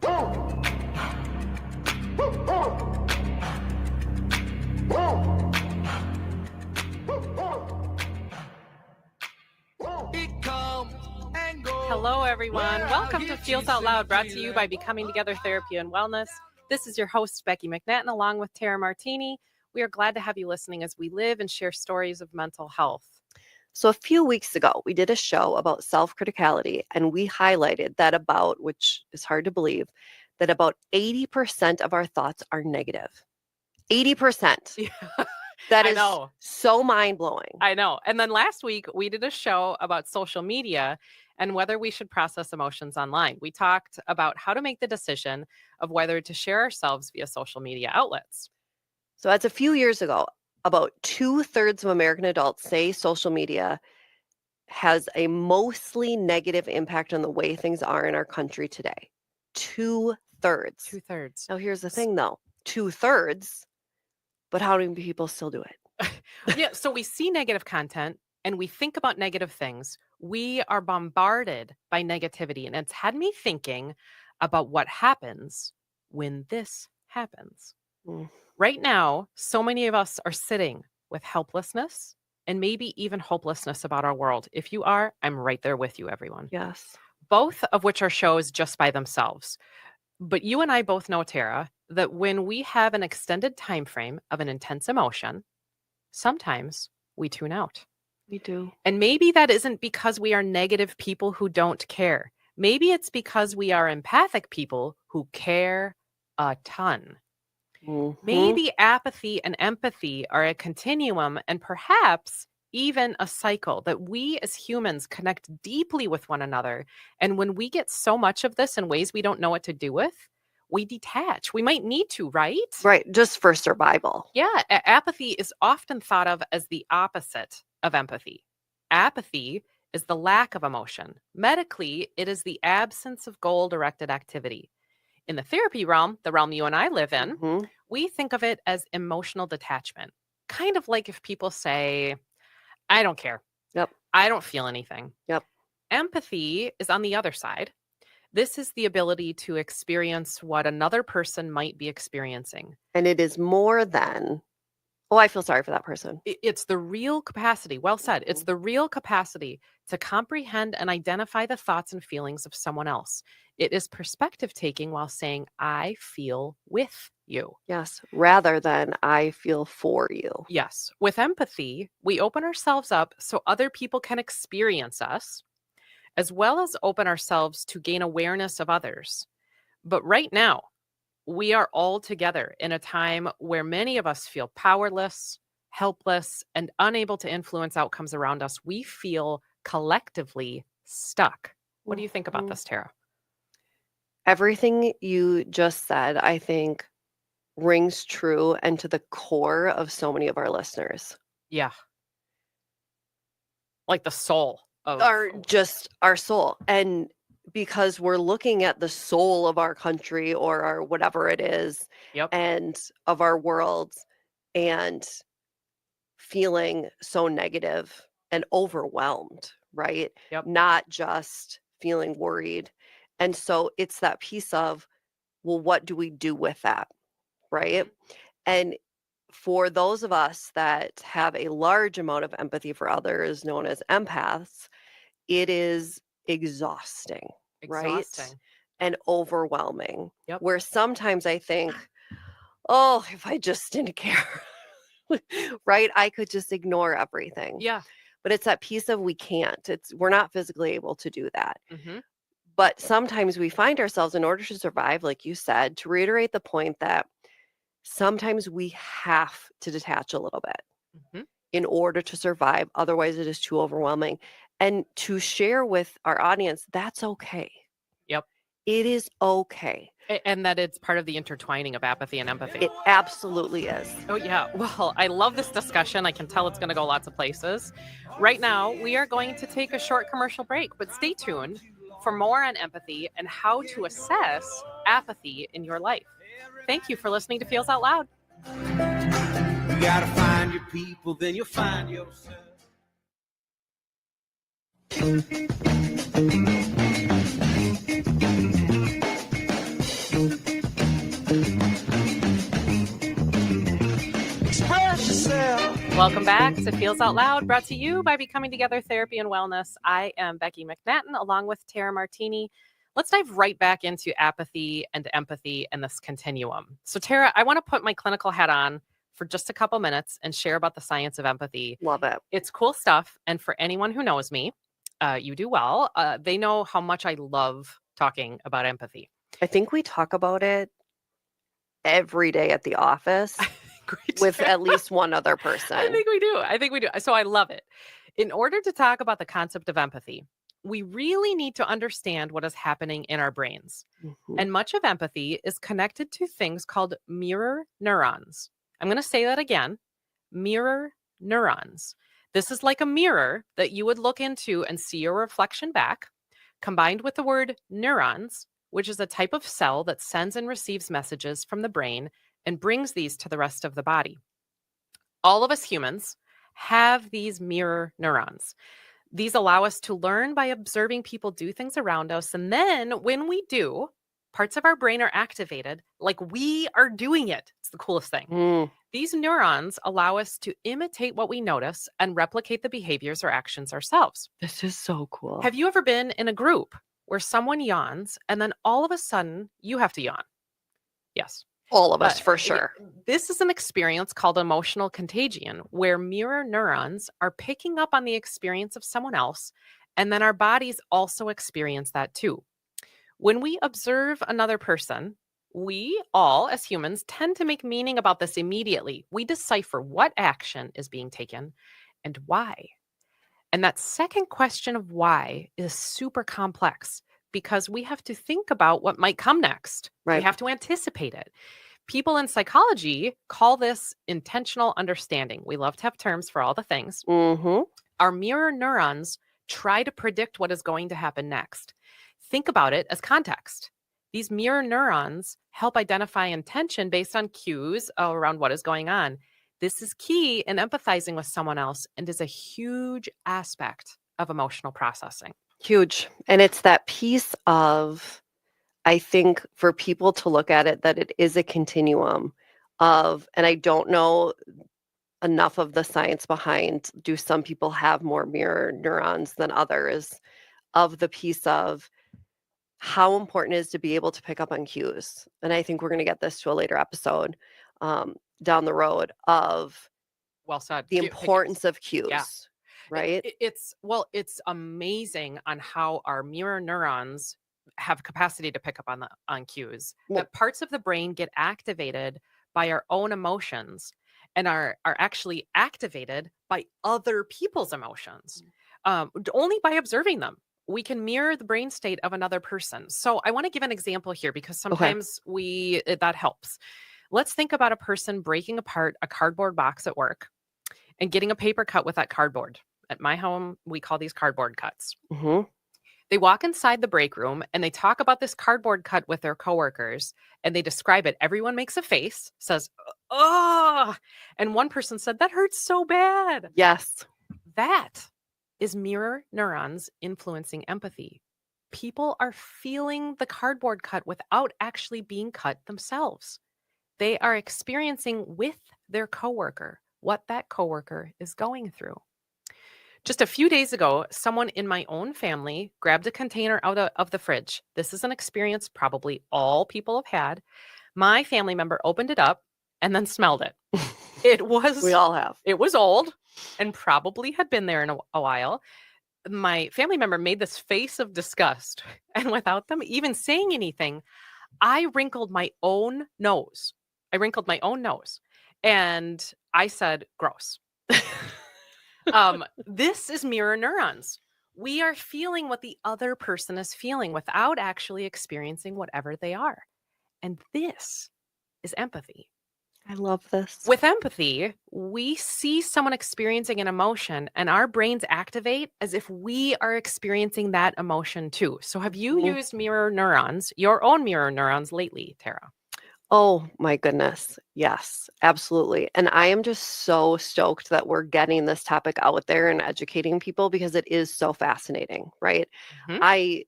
Hello, everyone. Welcome to Feels Out Loud, brought to you by Becoming Together Therapy and Wellness. This is your host, Becky McNattin, along with Martini. We are glad to have you listening as we live and share stories of mental health. So a few weeks ago, we did a show about self-criticality, and we highlighted that which is hard to believe, that about 80% of our thoughts are negative. 80%. Yeah. That is so mind-blowing. I know. And then last week, we did a show about social media and whether we should process emotions online. We talked about how to make the decision of whether to share ourselves via social media outlets. So as a few years ago, about 2/3 of American adults say social media has a mostly negative impact on the way things are in our country today. 2/3. 2/3. Now, here's the thing, though. 2/3, but how do people still do it? Yeah, so we see negative content and we think about negative things. We are bombarded by negativity, and it's had me thinking about what happens when this happens. Right now, so many of us are sitting with helplessness and maybe even hopelessness about our world. If you are, I'm right there with you, everyone. Yes. Both of which are shows just by themselves. But you and I both know, Tara, that when we have an extended time frame of an intense emotion, sometimes we tune out. We do. And maybe that isn't because we are negative people who don't care. Maybe it's because we are empathic people who care a ton. Maybe apathy and empathy are a continuum and perhaps even a cycle that we as humans connect deeply with one another. And when we get so much of this in ways we don't know what to do with, we detach. We might need to, right? Right. Just for survival. Yeah. Apathy is often thought of as the opposite of empathy. Apathy is the lack of emotion. Medically, it is the absence of goal-directed activity. In the therapy realm, the realm you and I live in, we think of it as emotional detachment. Kind of like if people say, I don't care. Yep. I don't feel anything. Yep. Empathy is on the other side. This is the ability to experience what another person might be experiencing. And it is more than, oh, I feel sorry for that person. It's the real capacity. Well said. It's the real capacity to comprehend and identify the thoughts and feelings of someone else. It is perspective taking while saying, I feel with you. Yes, rather than I feel for you. Yes. With empathy, we open ourselves up so other people can experience us, as well as open ourselves to gain awareness of others. But right now, we are all together in a time where many of us feel powerless, helpless, and unable to influence outcomes around us. We feel collectively stuck. What do you think about this, Tara? Everything you just said, I think, rings true and to the core of so many of our listeners. Yeah. Like the soul of our soul. And because we're looking at the soul of our country or our whatever it is, and of our world, and feeling so negative and overwhelmed, right? Not just feeling worried. And so it's that piece of, well, what do we do with that, right? And for those of us that have a large amount of empathy for others, known as empaths, it is exhausting. Right? And overwhelming. Where sometimes I think, oh, if I just didn't care, right? I could just ignore everything. Yeah. But it's that piece of we can't. We're not physically able to do that. But sometimes we find ourselves, in order to survive, like you said, to reiterate the point that sometimes we have to detach a little bit in order to survive. Otherwise, it is too overwhelming. And to share with our audience, that's okay. Yep. It is okay. And that it's part of the intertwining of apathy and empathy. It absolutely is. Oh, yeah. Well, I love this discussion. I can tell it's going to go lots of places. Right now, we are going to take a short commercial break, but stay tuned for more on empathy and how to assess apathy in your life. Thank you for listening to Feels Out Loud. You gotta find your people, then you'll find yourself. Welcome back to Feels Out Loud, brought to you by Becoming Together Therapy and Wellness. I am Becky McNattin, along with Tara Martini. Let's dive right back into apathy and empathy and this continuum. So, Tara, I want to put my clinical hat on for just a couple minutes and share about the science of empathy. Love it. It's cool stuff. And for anyone who knows me, you do well. They know how much I love talking about empathy. I think we talk about it every day at the office with at least one other person. I think we do. So I love it. In order to talk about the concept of empathy, we really need to understand what is happening in our brains. Mm-hmm. And much of empathy is connected to things called mirror neurons. I'm going to say that again. Mirror neurons. This is like a mirror that you would look into and see your reflection back, combined with the word neurons, which is a type of cell that sends and receives messages from the brain and brings these to the rest of the body. All of us humans have these mirror neurons. These allow us to learn by observing people do things around us. And then when we do, parts of our brain are activated like we are doing it. It's the coolest thing. These neurons allow us to imitate what we notice and replicate the behaviors or actions ourselves. This is so cool. Have you ever been in a group where someone yawns and then all of a sudden you have to yawn? Yes. All of us, for sure. This is an experience called emotional contagion, where mirror neurons are picking up on the experience of someone else, and then our bodies also experience that too. When we observe another person, we all, as humans, tend to make meaning about this immediately. We decipher what action is being taken and why. And that second question of why is super complex because we have to think about what might come next. Right. We have to anticipate it. People in psychology call this intentional understanding. We love to have terms for all the things. Mm-hmm. Our mirror neurons try to predict what is going to happen next. Think about it as context. These mirror neurons help identify intention based on cues around what is going on. This is key in empathizing with someone else and is a huge aspect of emotional processing. Huge. And it's that piece of, I think, for people to look at it, that it is a continuum of, and I don't know enough of the science behind, do some people have more mirror neurons than others, of the piece of how important it is to be able to pick up on cues. And I think we're going to get this to a later episode down the road of well said. The importance of cues. Yeah. Right? It's amazing on how our mirror neurons have capacity to pick up on cues. Yeah. That parts of the brain get activated by our own emotions and are actually activated by other people's emotions, only by observing them. We can mirror the brain state of another person. So I want to give an example here because sometimes that helps. Let's think about a person breaking apart a cardboard box at work and getting a paper cut with that cardboard. At my home, we call these cardboard cuts. Mm-hmm. They walk inside the break room and they talk about this cardboard cut with their coworkers and they describe it. Everyone makes a face, says, "Oh," and one person said, "That hurts so bad." Yes. That is mirror neurons influencing empathy. People are feeling the cardboard cut without actually being cut themselves. They are experiencing with their coworker what that coworker is going through. Just a few days ago, someone in my own family grabbed a container out of the fridge. This is an experience probably all people have had. My family member opened it up and then smelled it. We all have. It was old and probably had been there in a while. My family member made this face of disgust. And without them even saying anything, I wrinkled my own nose. And I said, "Gross." This is mirror neurons. We are feeling what the other person is feeling without actually experiencing whatever they are. And this is empathy. I love this. With empathy, we see someone experiencing an emotion and our brains activate as if we are experiencing that emotion too. So have you used mirror neurons, your own mirror neurons lately, Tara? Oh my goodness. Yes, absolutely. And I am just so stoked that we're getting this topic out there and educating people because it is so fascinating, right? Mm-hmm.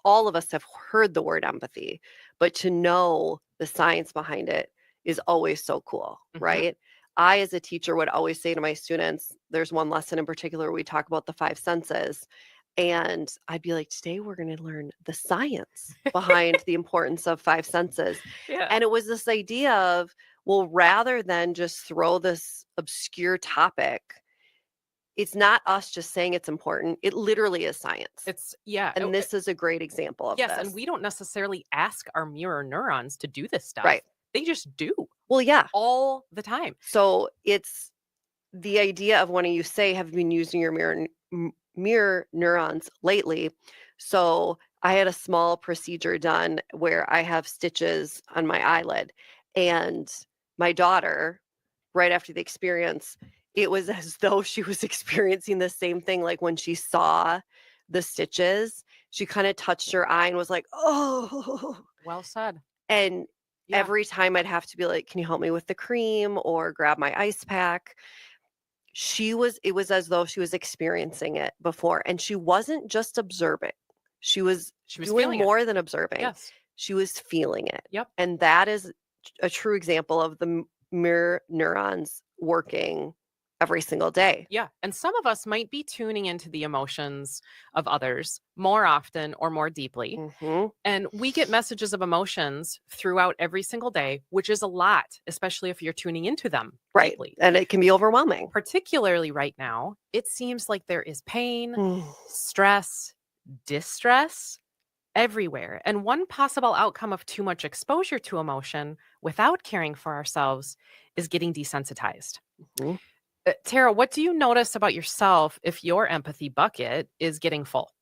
All of us have heard the word empathy, but to know the science behind it is always so cool, mm-hmm. right? I, as a teacher, would always say to my students, there's one lesson in particular, we talk about the 5 senses. And I'd be like, today we're going to learn the science behind the importance of 5 senses. Yeah. And it was this idea of, well, rather than just throw this obscure topic, it's not us just saying it's important. It literally is science. And this is a great example of yes, this. and we don't necessarily ask our mirror neurons to do this stuff. Right. They just do. Well, yeah. All the time. So it's the idea of when you say, have you been using your mirror neurons lately? So I had a small procedure done where I have stitches on my eyelid, and my daughter, right after the experience, it was as though she was experiencing the same thing. Like when she saw the stitches, she kind of touched her eye and was like, oh. Well said. And every time I'd have to be like, can you help me with the cream or grab my ice pack? It was as though she was experiencing it before. And she wasn't just observing. She was doing more than observing. Yes. She was feeling it. Yep. And that is a true example of the mirror neurons working every single day. Yeah. And some of us might be tuning into the emotions of others more often or more deeply. Mm-hmm. And we get messages of emotions throughout every single day, which is a lot, especially if you're tuning into them. Right. Deeply. And it can be overwhelming. Particularly right now, it seems like there is pain, stress, distress everywhere. And one possible outcome of too much exposure to emotion without caring for ourselves is getting desensitized. Mm-hmm. Tara, what do you notice about yourself if your empathy bucket is getting full?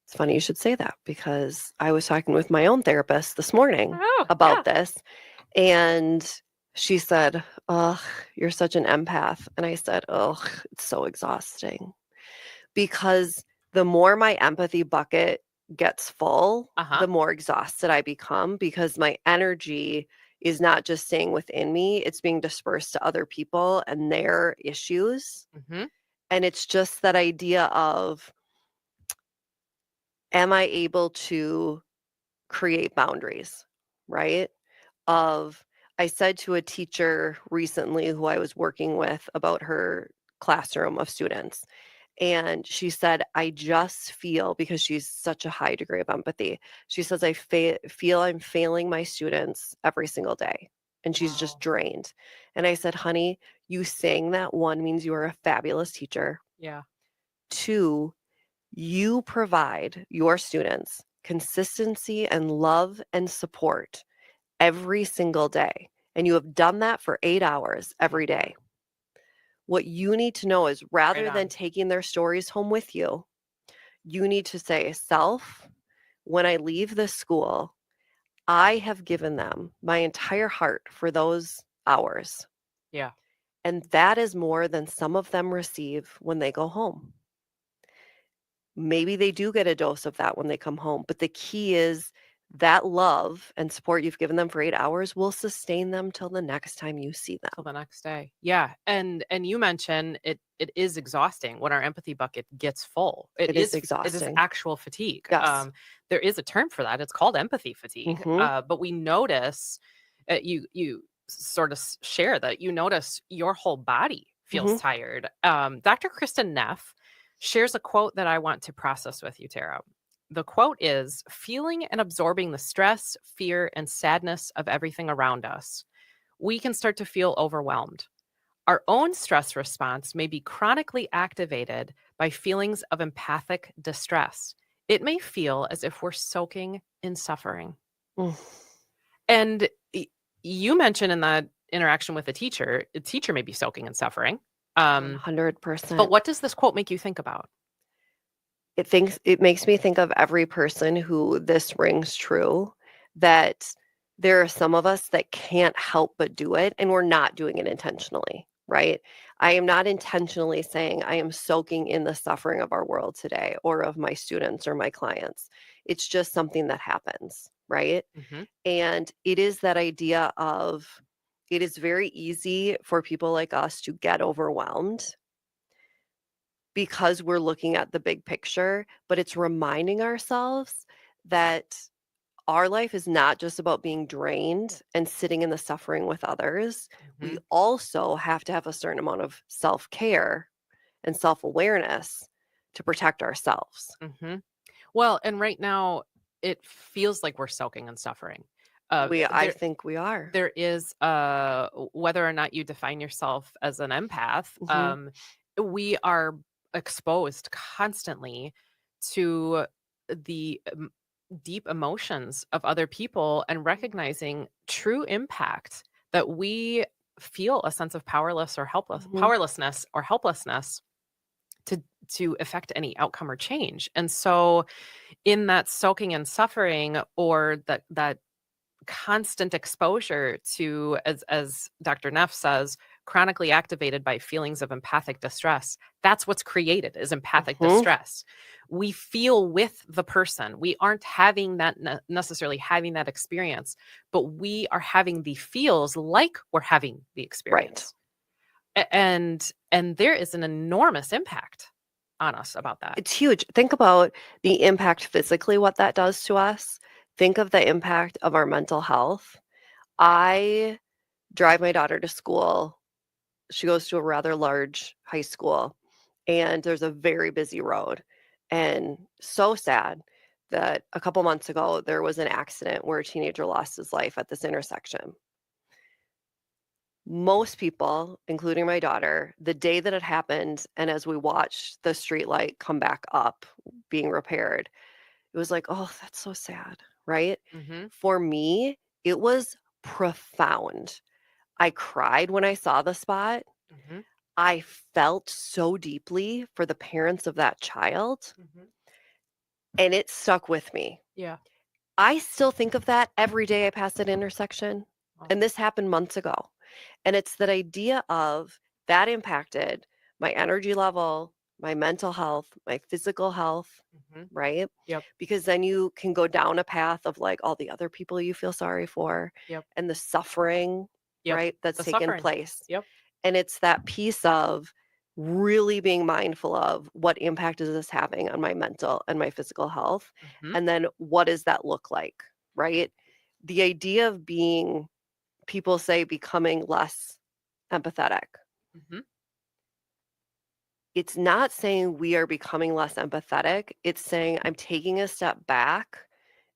It's funny you should say that, because I was talking with my own therapist this morning about this, and she said, "Ugh, you're such an empath." And I said, "Ugh, it's so exhausting." Because the more my empathy bucket gets full, the more exhausted I become, because my energy is not just staying within me, it's being dispersed to other people and their issues. Mm-hmm. And it's just that idea of, am I able to create boundaries, right? I said to a teacher recently who I was working with about her classroom of students, and she said, I just feel, because she's such a high degree of empathy, she says, I feel I'm failing my students every single day. And she's just drained. And I said, honey, you saying that, 1, means you are a fabulous teacher. Yeah. 2, you provide your students consistency and love and support every single day. And you have done that for 8 hours every day. What you need to know is, rather than taking their stories home with you, you need to say, self, when I leave this school, I have given them my entire heart for those hours. Yeah. And that is more than some of them receive when they go home. Maybe they do get a dose of that when they come home, but the key is that love and support you've given them for 8 hours will sustain them till the next time you see them. Till the next day. Yeah. And you mentioned it is exhausting when our empathy bucket gets full. It is exhausting. It is actual fatigue. Yes. There is a term for that. It's called empathy fatigue. Mm-hmm. But we notice, you sort of share that you notice your whole body feels tired. Dr. Kristen Neff shares a quote that I want to process with you, Tara. The quote is, feeling and absorbing the stress, fear, and sadness of everything around us, we can start to feel overwhelmed. Our own stress response may be chronically activated by feelings of empathic distress. It may feel as if we're soaking in suffering. And you mentioned in that interaction with a teacher may be soaking in suffering. 100%. But what does this quote make you think about? It makes me think of every person who this rings true, that there are some of us that can't help but do it, and we're not doing it intentionally, right? I am not intentionally saying I am soaking in the suffering of our world today, or of my students or my clients. It's just something that happens, right? Mm-hmm. And it is that idea of, it is very easy for people like us to get overwhelmed because we're looking at the big picture, but it's reminding ourselves that our life is not just about being drained and sitting in the suffering with others. We Mhm. also have to have a certain amount of self-care and self-awareness to protect ourselves. Mhm. Well, and right now it feels like we're soaking in suffering. I think we are. There is whether or not you define yourself as an empath, Mhm. we are exposed constantly to the deep emotions of other people and recognizing true impact that we feel a sense of Mhm. powerlessness or helplessness to affect any outcome or change. And so in that soaking and suffering, or that constant exposure to, as Dr. Neff says, chronically activated by feelings of empathic distress, that's what's created, is empathic Mhm. distress. We feel with the person. We aren't having that necessarily having that experience, but we are having the feels like we're having the experience. And there is an enormous impact on us about that. It's huge. Think about the impact physically, what that does to us. Think of the impact of our mental health. I drive my daughter to school. She goes to a rather large high school, and there's a very busy road. And so sad that a couple months ago, there was an accident where a teenager lost his life at this intersection. Most people, including my daughter, the day that it happened, and as we watched the street light come back up being repaired, it was like, oh, that's so sad, right? Mhm. For me, it was profound. I cried when I saw the spot. Mhm. I felt so deeply for the parents of that child, Mhm. and it stuck with me. Yeah. I still think of that every day I pass that intersection, Wow. and this happened months ago. And it's that idea of that impacted my energy level, my mental health, my physical health, Mhm. right? Yep. Because then you can go down a path of like all the other people you feel sorry for Yep. and the suffering, Yep. right? That's The taken suffering. place. Yep. And it's that piece of really being mindful of what impact is this having on my mental and my physical health. Mhm. And then what does that look like, right? The idea of being, people say, becoming less empathetic. Mhm. It's not saying we are becoming less empathetic. It's saying I'm taking a step back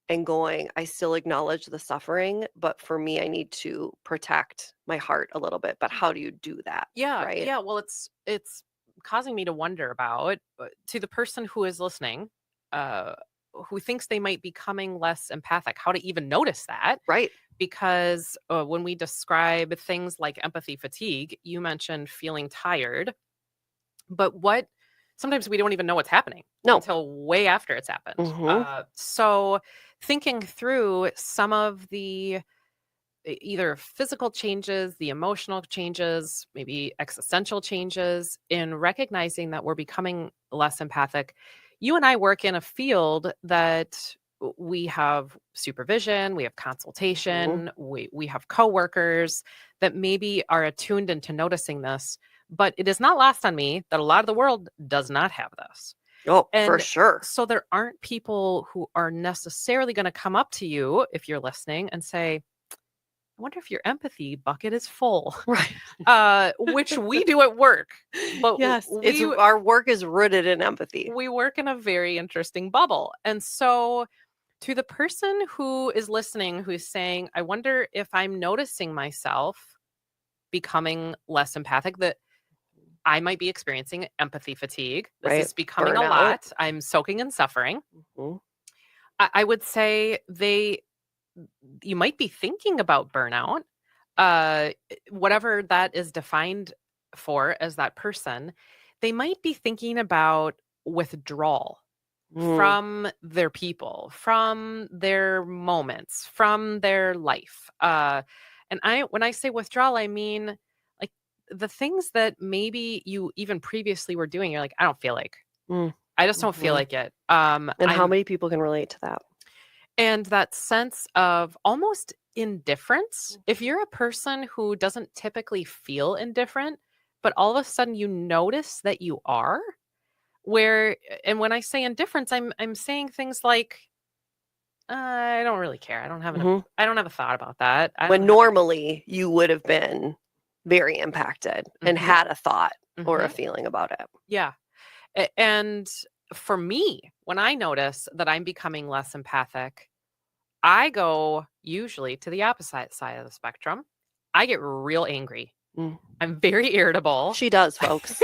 and going, I still acknowledge the suffering, but for me, I need to protect my heart a little bit. But how do you do that? Yeah. Right? Yeah. Well, it's causing me to wonder about, to the person who is listening, uh, who thinks they might be becoming less empathic, how to even notice that. Right. Because when we describe things like empathy fatigue, you mentioned feeling tired, but sometimes we don't even know what's happening No. until way after it's happened. Mhm. So thinking through some of the either physical changes, the emotional changes, maybe existential changes, in recognizing that we're becoming less empathic. You and I work in a field that we have supervision, we have Mhm. consultation, we have coworkers that maybe are attuned into noticing this, but it is not lost on me that a lot of the world does not have this. Oh, for And sure. so there aren't people who are necessarily going to come up to you if you're listening and say, I wonder if your empathy bucket is full, Right. which we do at work. But Yes. It's our work is rooted in empathy. we work in a very interesting bubble. And so to the person who is listening, who's saying, I wonder if I'm noticing myself becoming less empathic, that I might be experiencing empathy fatigue. This Right. is becoming a Burnout. lot. I'm soaking in suffering. Mhm. I would say you might be thinking about burnout, whatever that is defined for as that person. They might be thinking about withdrawal Mm. from their people, from their moments, from their life. When I say withdrawal, I mean like the things that maybe you even previously were doing. You're like, I don't feel like. Mm. I just don't feel Mhm. like it. And how many people can relate to that? And that sense of almost indifference. If Mhm. you're a person who doesn't typically feel indifferent, but all of a sudden you notice that you are, and when I say indifference, I'm saying things like, I don't really care. I don't have a thought about that. When normally you would have been very impacted and had a thought or a feeling about it. Yeah. And for me, when I notice that I'm becoming less empathic, I go usually to the opposite side of the spectrum. I get real angry. I'm very irritable. She does, folks.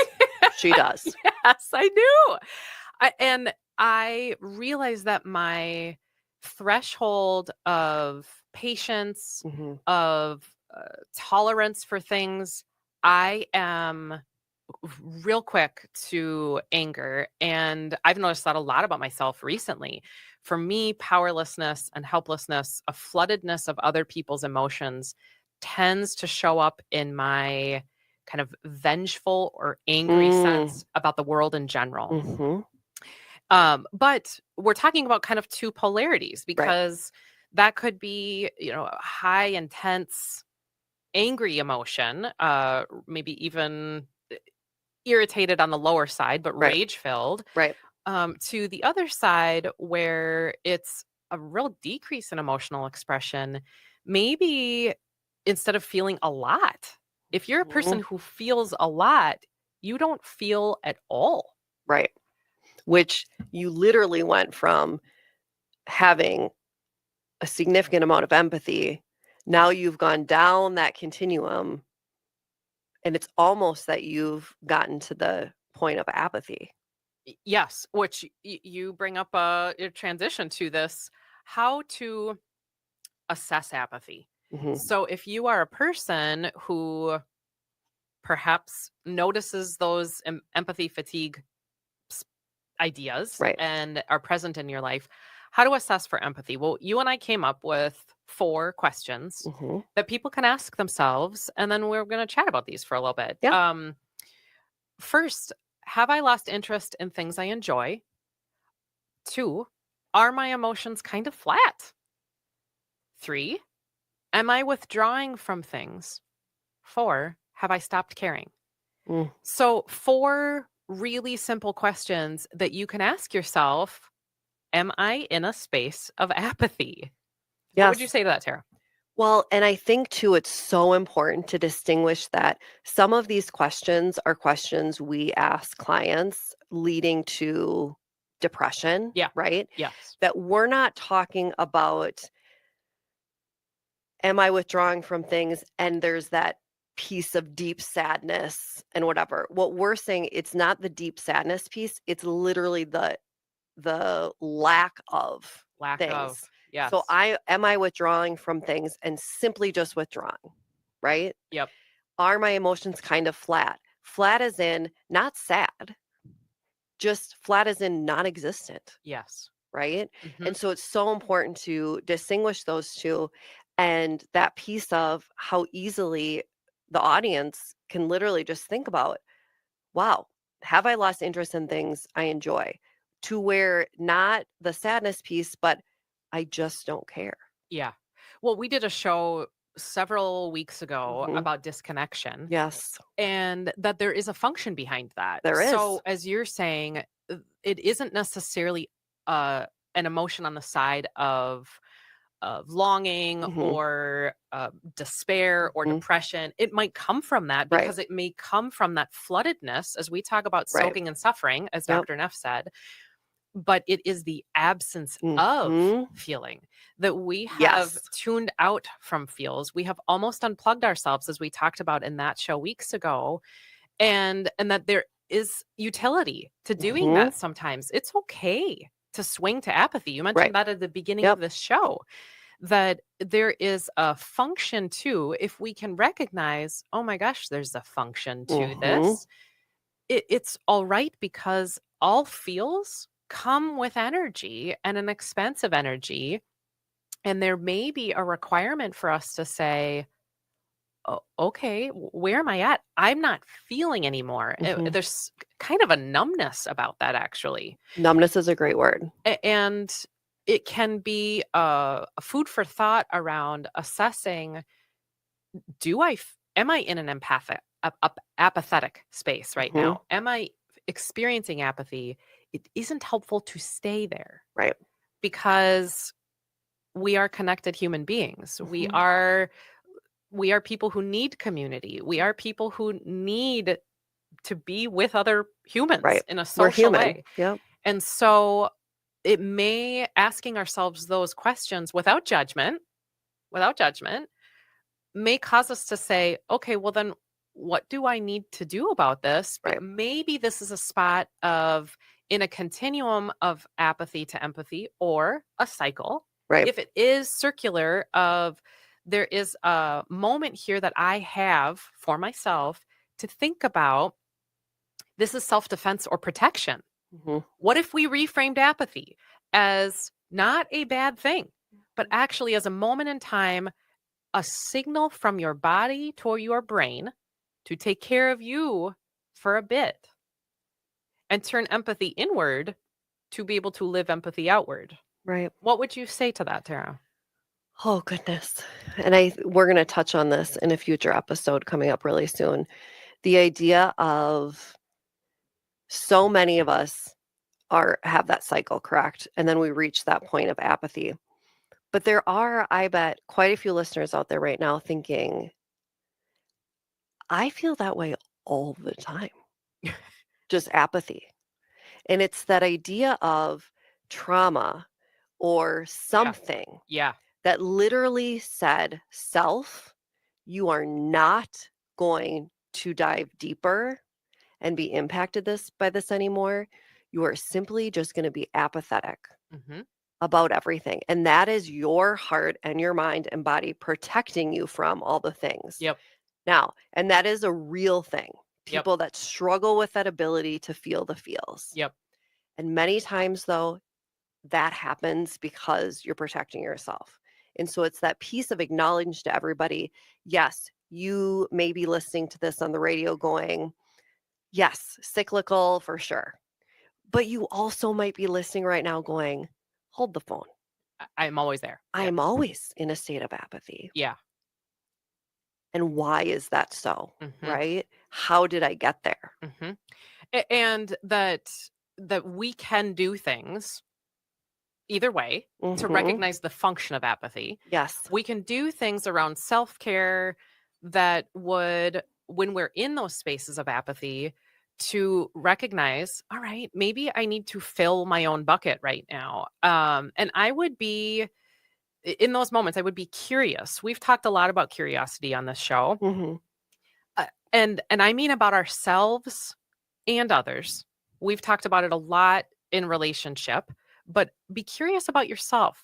She does. Yes, I do. And I realize that my threshold of patience, of tolerance for things, I am real quick to anger. And I've noticed that a lot about myself recently. For me, powerlessness and helplessness, a floodedness of other people's emotions tends to show up in my kind of vengeful or angry sense about the world in general. But we're talking about kind of two polarities, because that could be, a high, intense, angry emotion, maybe even irritated on the lower side, but rage-filled. To the other side, where it's a real decrease in emotional expression, maybe instead of feeling a lot. If you're a person who feels a lot, you don't feel at all. Right. Which you literally went from having a significant amount of empathy. Now you've gone down that continuum, and it's almost that you've gotten to the point of apathy. Yes, which you bring up a transition to this, how to assess apathy. So if you are a person who perhaps notices those empathy fatigue ideas and are present in your life, how to assess for empathy? Well, you and I came up with 4 questions that people can ask themselves, and then we're going to chat about these for a little bit. First, have I lost interest in things I enjoy? 2, are my emotions kind of flat? 3, am I withdrawing from things? 4, have I stopped caring? So 4 really simple questions that you can ask yourself. Am I in a space of apathy? What would you say to that, Tara? Well, and I think too, it's so important to distinguish that some of these questions are questions we ask clients leading to depression, right? Yes. That we're not talking about, am I withdrawing from things? And there's that piece of deep sadness and whatever. What we're saying, it's not the deep sadness piece. It's literally the lack of things. Yes. So am I withdrawing from things and simply just withdrawing, right? Yep. Are my emotions kind of flat? Flat as in not sad, just flat as in non-existent. Yes. Right? And so it's so important to distinguish those two, and that piece of how easily the audience can literally just think about, wow, have I lost interest in things I enjoy? To where not the sadness piece, but I just don't care. Yeah. Well, we did a show several weeks ago about disconnection. Yes. And that there is a function behind that. There is. So as you're saying, it isn't necessarily an emotion on the side of longing or despair or depression. It might come from that, because it may come from that floodedness, as we talk about soaking and suffering, as Dr. Neff said. But it is the absence of feeling that we have tuned out from feels. We have almost unplugged ourselves, as we talked about in that show weeks ago, and that there is utility to doing that sometimes. It's okay to swing to apathy. You mentioned that at the beginning of this show, that there is a function to, if we can recognize, oh my gosh, there's a function to this. It's all right, because all feels come with energy, and an expensive energy. And there may be a requirement for us to say, oh, okay, where am I at? I'm not feeling anymore. There's kind of a numbness about that, actually. Numbness is a great word. And it can be a food for thought around assessing, am I in an apathetic space right now? Am I experiencing apathy? It isn't helpful to stay there. Right. Because we are connected human beings. We are people who need community. We are people who need to be with other humans in a social way. Yep. And so it may asking ourselves those questions without judgment may cause us to say, okay, well then what do I need to do about this? Right. Maybe this is a spot of in a continuum of apathy to empathy or a cycle. Right. If it is circular of there is a moment here that I have for myself to think about, this is self-defense or protection. What if we reframed apathy as not a bad thing, but actually as a moment in time, a signal from your body to your brain to take care of you for a bit and turn empathy inward to be able to live empathy outward? Right. What would you say to that, Tara? Oh, goodness. And we're going to touch on this in a future episode coming up really soon. The idea of so many of us have that cycle, correct? And then we reach that point of apathy. But there are, I bet, quite a few listeners out there right now thinking, I feel that way all the time. Just apathy. And it's that idea of trauma or something that literally said, self, you are not going to dive deeper and be impacted by this anymore. You are simply just going to be apathetic about everything. And that is your heart and your mind and body protecting you from all the things. Now, and that is a real thing. People that struggle with that ability to feel the feels. And many times, though, that happens because you're protecting yourself. And so it's that piece of acknowledging to everybody, yes, you may be listening to this on the radio going, yes, cyclical for sure. But you also might be listening right now going, hold the phone. I'm always there. I'm always in a state of apathy. Yeah. And why is that so? Right? How did I get there? And that we can do things either way to recognize the function of apathy. Yes. We can do things around self-care that would, when we're in those spaces of apathy, to recognize, all right, maybe I need to fill my own bucket right now. And I would be, in those moments, I would be curious. We've talked a lot about curiosity on this show. And I mean about ourselves and others. We've talked about it a lot in relationship, but be curious about yourself.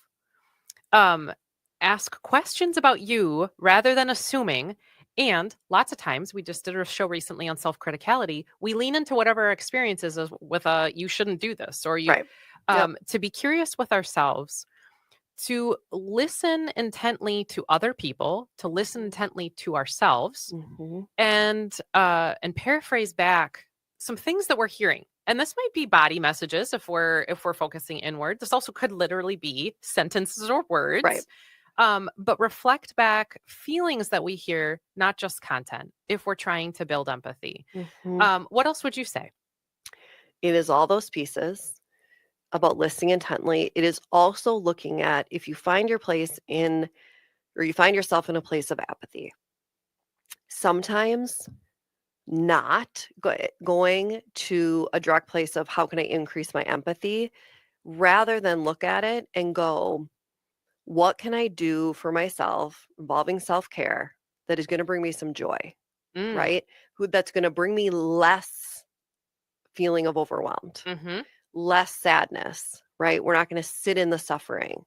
Ask questions about you rather than assuming. And lots of times, we just did a show recently on self-criticality. We lean into whatever our experience is with you shouldn't do this, or you, to be curious with ourselves, to listen intently to other people, to listen intently to ourselves, and paraphrase back some things that we're hearing. And this might be body messages if we're focusing inward. This also could literally be sentences or words. But reflect back feelings that we hear, not just content, if we're trying to build empathy. What else would you say? It is all those pieces about listening intently. It is also looking at if you find you find yourself in a place of apathy. Sometimes not going to a direct place of how can I increase my empathy, rather than look at it and go, what can I do for myself involving self-care that is going to bring me some joy, right? That's going to bring me less feeling of overwhelmed, less sadness, right? We're not going to sit in the suffering.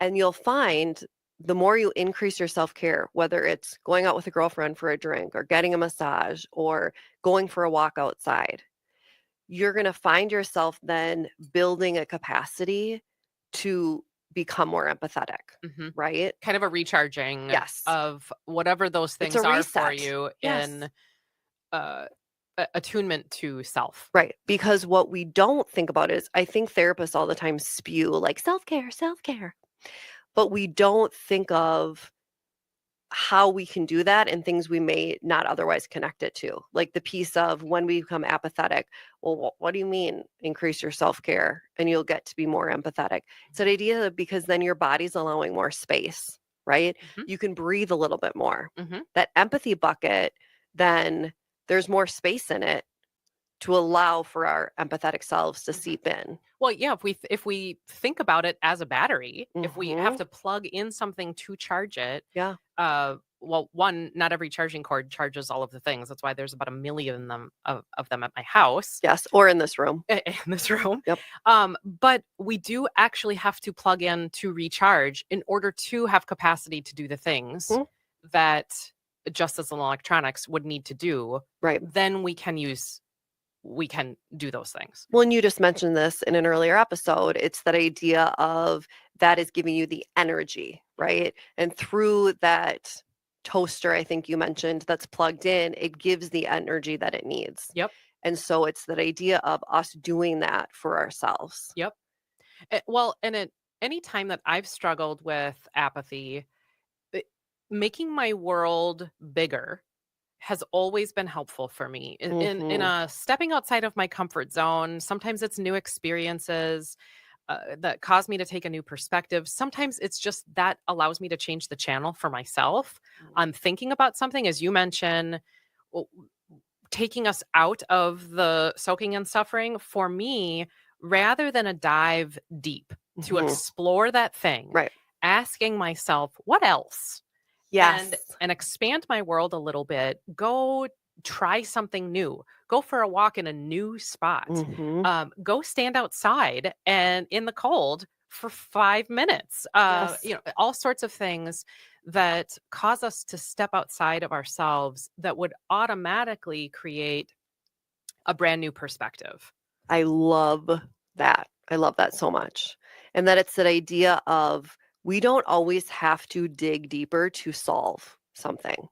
And you'll find the more you increase your self-care, whether it's going out with a girlfriend for a drink or getting a massage or going for a walk outside, you're going to find yourself then building a capacity to become more empathetic, right? Kind of a recharging of whatever those things are for you in attunement to self. Right. Because what we don't think about is, I think therapists all the time spew like self-care. But we don't think of how we can do that and things we may not otherwise connect it to. Like the piece of when we become apathetic, well, what do you mean increase your self-care and you'll get to be more empathetic? It's an idea because then your body's allowing more space, right? You can breathe a little bit more. That empathy bucket, then there's more space in it to allow for our empathetic selves to seep in. Well, yeah, if we think about it as a battery, if we have to plug in something to charge it, yeah. Well, one, not every charging cord charges all of the things. That's why there's about 1 million of them at my house. Yes, or in this room. In this room. Yep. But we do actually have to plug in to recharge in order to have capacity to do the things that just as electronics would need to do. Right. Then we can do those things. Well, and you just mentioned this in an earlier episode. It's that idea of that is giving you the energy, right? And through that toaster, I think you mentioned, that's plugged in, it gives the energy that it needs. Yep. And so it's that idea of us doing that for ourselves. Yep. Well, and at any time that I've struggled with apathy, making my world bigger has always been helpful for me in a stepping outside of my comfort zone. Sometimes it's new experiences that cause me to take a new perspective. Sometimes it's just that allows me to change the channel for myself. I'm thinking about something, as you mentioned, taking us out of the soaking and suffering for me, rather than a dive deep to explore that thing, right? Asking myself, what else? Yes. And expand my world a little bit. Go try something new. Go for a walk in a new spot. Go stand outside and in the cold for 5 minutes. All sorts of things that cause us to step outside of ourselves that would automatically create a brand new perspective. I love that. I love that so much. And that it's that idea of we don't always have to dig deeper to solve something.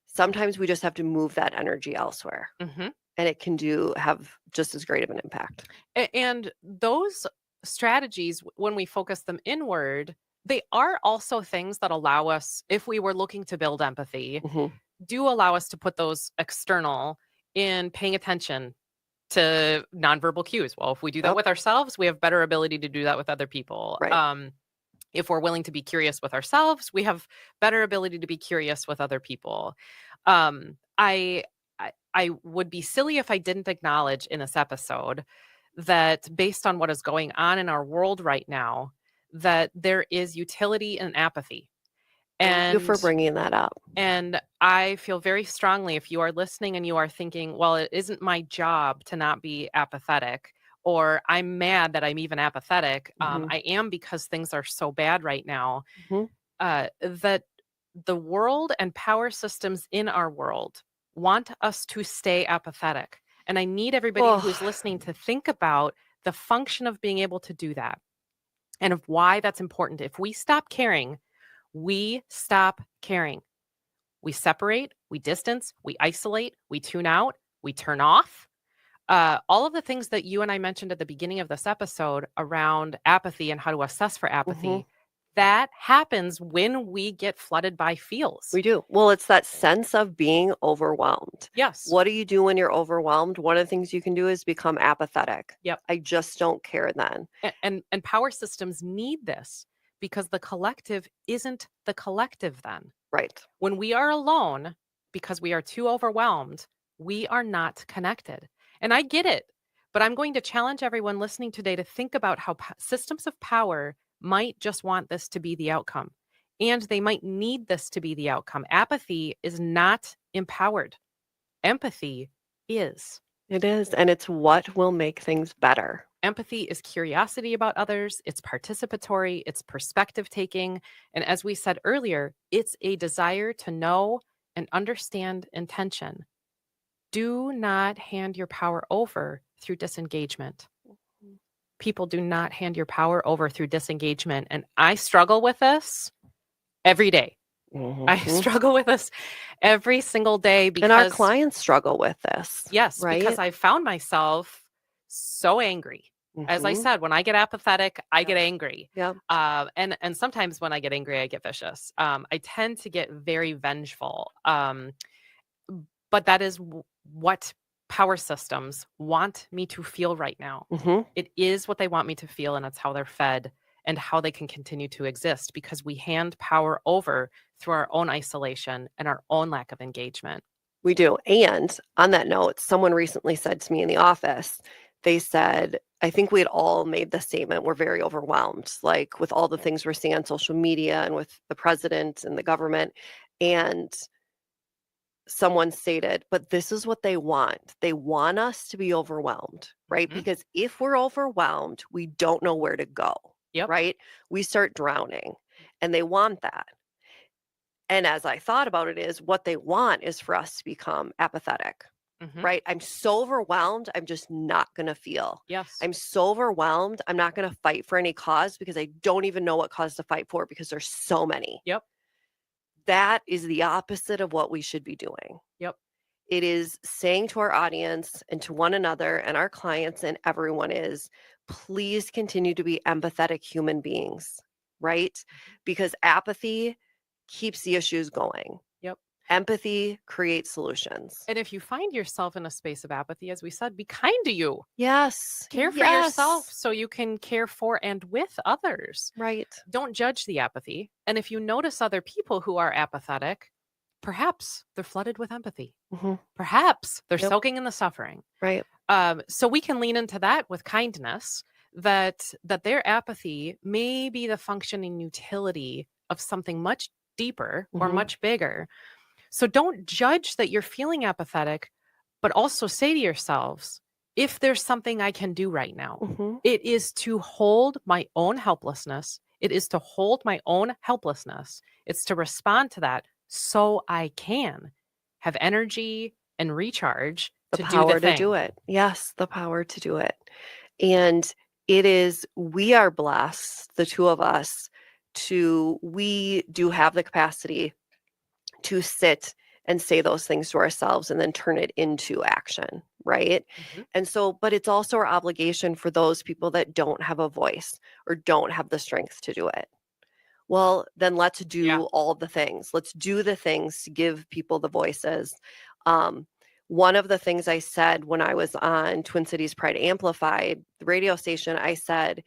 Sometimes we just have to move that energy elsewhere. And it can have just as great of an impact. And those strategies, when we focus them inward, they are also things that allow us, if we were looking to build empathy, do allow us to put those external in paying attention to nonverbal cues. Well, if we do that with ourselves, we have better ability to do that with other people. Right. If we're willing to be curious with ourselves, we have better ability to be curious with other people. I would be silly if I didn't acknowledge in this episode that based on what is going on in our world right now, that there is utility in apathy. Thank you for bringing that up. And I feel very strongly, if you are listening and you are thinking, well, it isn't my job to not be apathetic, or I'm mad that I'm even apathetic. I am because things are so bad right now, that the world and power systems in our world want us to stay apathetic. And I need everybody who's listening to think about the function of being able to do that and of why that's important. If we stop caring, we stop caring. We separate, we distance, we isolate, we tune out, we turn off. All of the things that you and I mentioned at the beginning of this episode around apathy and how to assess for apathy, that happens when we get flooded by feels. We do. Well, it's that sense of being overwhelmed. Yes. What do you do when you're overwhelmed? One of the things you can do is become apathetic. Yep. I just don't care then. And power systems need this because the collective isn't the collective then. Right. When we are alone, because we are too overwhelmed, we are not connected. And I get it, but I'm going to challenge everyone listening today to think about how systems of power might just want this to be the outcome, and they might need this to be the outcome. Apathy is not empowered. Empathy is. It is, and it's what will make things better. Empathy is curiosity about others, it's participatory, it's perspective taking, and as we said earlier, it's a desire to know and understand intention. Do not hand your power over through disengagement. People do not hand your power over through disengagement. And I struggle with this every day. I struggle with this every single day because... And our clients struggle with this. Yes, right? Because I found myself so angry As I said, when I get apathetic, I get angry. Yeah. And sometimes when I get angry, I get vicious. I tend to get very vengeful. But that is what power systems want me to feel right now. It is what they want me to feel, and it's how they're fed and how they can continue to exist, because we hand power over through our own isolation and our own lack of engagement. We do. And on that note, someone recently said to me in the office, they said, I think we had all made the statement, we're very overwhelmed, like with all the things we're seeing on social media and with the president and the government. And someone stated, but this is what they want. They want us to be overwhelmed, right? Because if we're overwhelmed, we don't know where to go, right? We start drowning, and they want that. And as I thought about it, is what they want is for us to become apathetic, right? I'm so overwhelmed, I'm just not going to feel. Yes. I'm so overwhelmed, I'm not going to fight for any cause because I don't even know what cause to fight for because there's so many. Yep. That is the opposite of what we should be doing. Yep. It is saying to our audience and to one another and our clients and everyone is, please continue to be empathetic human beings, right? Because apathy keeps the issues going. Yep. Empathy creates solutions. And if you find yourself in a space of apathy, as we said, be kind to you. Yes. Care for yourself so you can care for and with others. Right. Don't judge the apathy. And if you notice other people who are apathetic, perhaps they're flooded with empathy. Perhaps they're soaking in the suffering. Right. So we can lean into that with kindness, that their apathy may be the functioning utility of something much deeper or much bigger. So don't judge that you're feeling apathetic, but also say to yourselves, if there's something I can do right now, it is to hold my own helplessness. It is to hold my own helplessness. It's to respond to that so I can have energy and recharge the to power do the thing. to do it. Yes, the power to do it. And it is, we are blessed, the two of us, we do have the capacity to sit and say those things to ourselves and then turn it into action, right? And so, but it's also our obligation for those people that don't have a voice or don't have the strength to do it. Well, then let's do all the things. Let's do the things to give people the voices. One of the things I said when I was on Twin Cities Pride Amplified, the radio station, I said,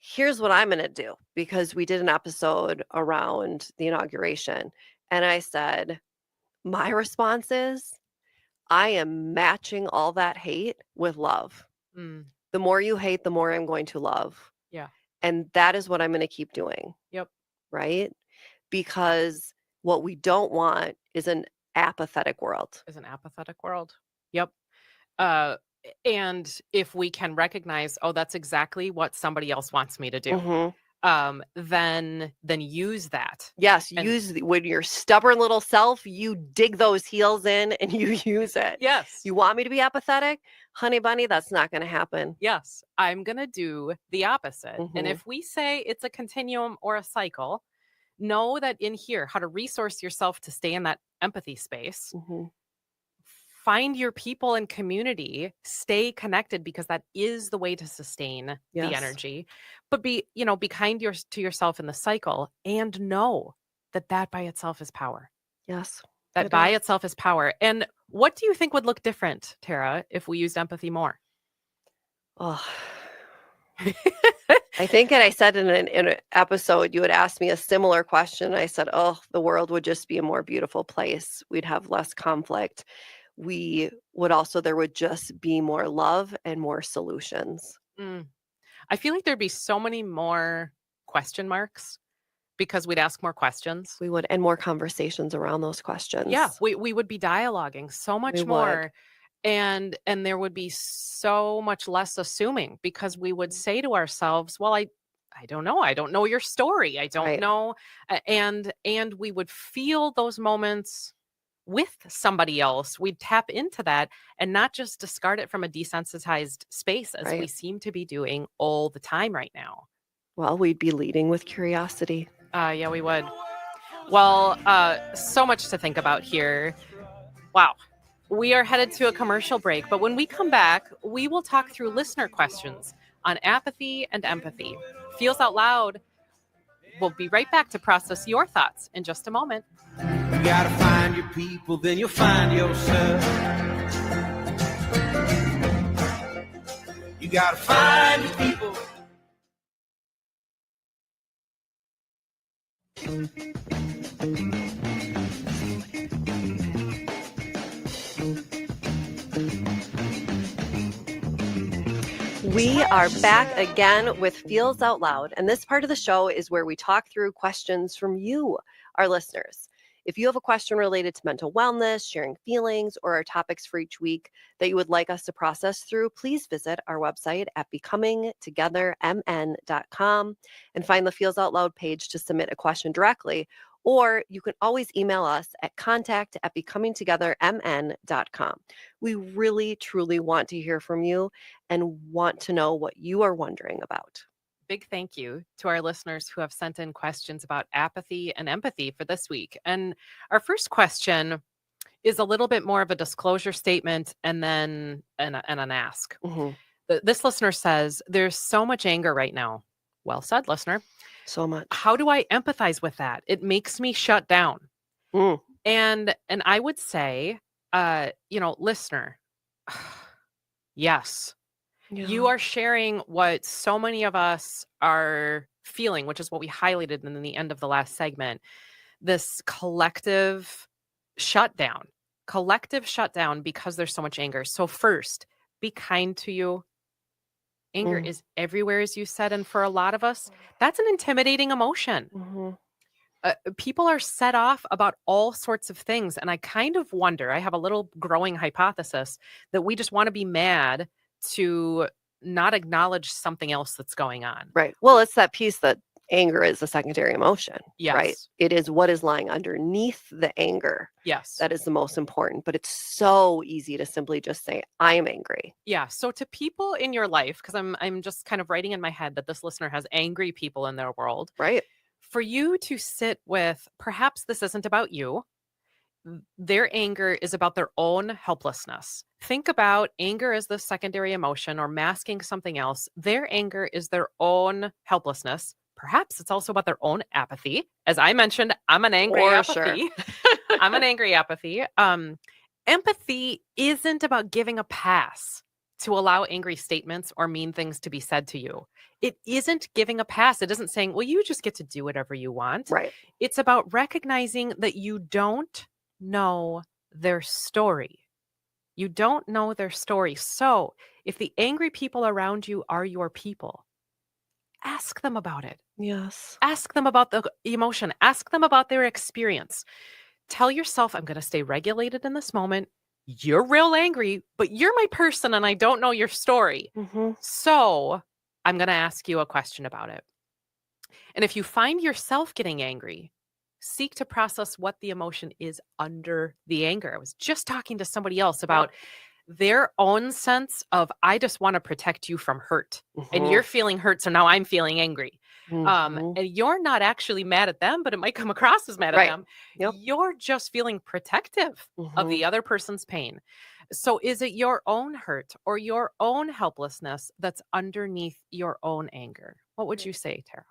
here's what I'm going to do, because we did an episode around the inauguration. And I said, my response is, I am matching all that hate with love. The more you hate, the more I'm going to love. Yeah. And that is what I'm going to keep doing. Yep. Right? Because what we don't want is an apathetic world. Yep. And if we can recognize, oh, that's exactly what somebody else wants me to do, then use that. Yes, when your stubborn little self, you dig those heels in and you use it. Yes. You want me to be apathetic? Honey bunny, that's not going to happen. Yes, I'm going to do the opposite. And if we say it's a continuum or a cycle, know that in here, how to resource yourself to stay in that empathy space. Find your people and community, stay connected, because that is the way to sustain the energy. But be kind to yourself in the cycle, and know that by itself is power. Yes. That by itself is power. And what do you think would look different, Tara, if we used empathy more? Oh, I think, and I said in an episode, you had asked me a similar question. I said, oh, the world would just be a more beautiful place. We'd have less conflict. There would just be more love and more solutions. I feel like there'd be so many more question marks because we'd ask more questions. We would, and more conversations around those questions. Yeah, we would be dialoguing so much more. And there would be so much less assuming, because we would say to ourselves, well, I don't know. I don't know your story. I don't know. And we would feel those moments with somebody else. We'd tap into that and not just discard it from a desensitized space, as we seem to be doing all the time right now. Well, we'd be leading with curiosity. Yeah, we would. Well, so much to think about here. Wow. We are headed to a commercial break, but when we come back, we will talk through listener questions on apathy and empathy. Feels Out Loud. We'll be right back to process your thoughts in just a moment. You gotta find your people, then you'll find yourself. You gotta find your people. We are back again with Feels Out Loud, and this part of the show is where we talk through questions from you, our listeners. If you have a question related to mental wellness, sharing feelings, or our topics for each week that you would like us to process through, please visit our website at becomingtogethermn.com and find the Feels Out Loud page to submit a question directly. Or you can always email us at contact@becomingtogethermn.com. We really, truly want to hear from you and want to know what you are wondering about. Big thank you to our listeners who have sent in questions about apathy and empathy for this week. And our first question is a little bit more of a disclosure statement and then an ask. This listener says, there's so much anger right now. Well said, listener. So much. How do I empathize with that? It makes me shut down. And I would say, listener, yes. Yeah. You are sharing what so many of us are feeling, which is what we highlighted in the end of the last segment. This collective shutdown because there's so much anger. So first, be kind to you. Anger is everywhere, as you said. And for a lot of us, that's an intimidating emotion. People are set off about all sorts of things. And I kind of wonder, I have a little growing hypothesis that we just want to be mad to not acknowledge something else that's going on. Right. Well, it's that piece that anger is a secondary emotion. Yes. Right. It is what is lying underneath the anger. Yes. That is the most important. But it's so easy to simply just say, I am angry. Yeah. So to people in your life, because I'm just kind of writing in my head that this listener has angry people in their world. Right. For you to sit with, perhaps this isn't about you. Their anger is about their own helplessness. Think about anger as the secondary emotion or masking something else. Their anger is their own helplessness. Perhaps it's also about their own apathy. As I mentioned, I'm an angry apathy. Sure. I'm an angry apathy. Empathy isn't about giving a pass to allow angry statements or mean things to be said to you. It isn't giving a pass. It isn't saying, well, you just get to do whatever you want. Right. It's about recognizing that you don't know their story. You don't know their story. So if the angry people around you are your people, ask them about it. Yes. Ask them about the emotion. Ask them about their experience. Tell yourself, I'm going to stay regulated in this moment. You're real angry, but you're my person and I don't know your story. So I'm going to ask you a question about it. And if you find yourself getting angry, seek to process what the emotion is under the anger. I was just talking to somebody else about their own sense of, I just want to protect you from hurt. And you're feeling hurt, so now I'm feeling angry. And you're not actually mad at them, but it might come across as mad at them. Yep. You're just feeling protective of the other person's pain. So is it your own hurt or your own helplessness that's underneath your own anger? What would you say, Tara?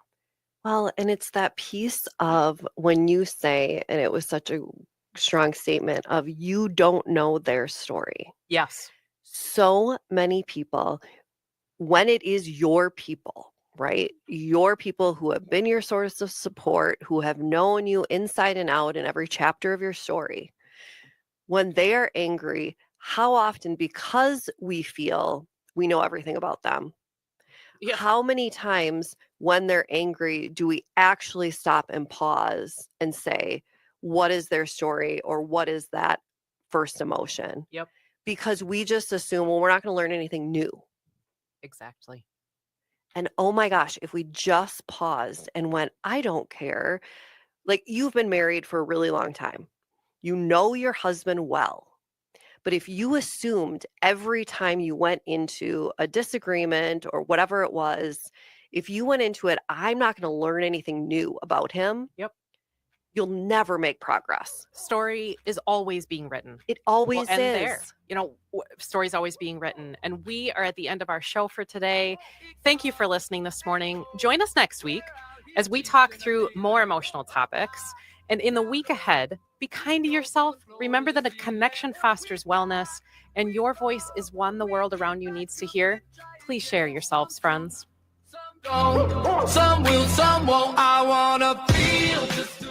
Well, and it's that piece of when you say, and it was such a strong statement of, you don't know their story. Yes. So many people, when it is your people, right? Your people who have been your source of support, who have known you inside and out in every chapter of your story, when they are angry, how often, because we feel we know everything about them, how many times when they're angry do we actually stop and pause and say, what is their story or what is that first emotion? Yep. Because we just assume, well, we're not going to learn anything new. Exactly. And oh my gosh, if we just paused and went, I don't care. Like, you've been married for a really long time. You know your husband well. But if you assumed every time you went into a disagreement or whatever it was, if you went into it, I'm not going to learn anything new about him. Yep. you'll never make progress. Story is always being written. It always We'll end is. there. You know, story's always being written. And we are at the end of our show for today. Thank you for listening this morning. Join us next week as we talk through more emotional topics. And in the week ahead, be kind to yourself. Remember that a connection fosters wellness, and your voice is one the world around you needs to hear. Please share yourselves, friends. Some will, some won't. I wanna feel just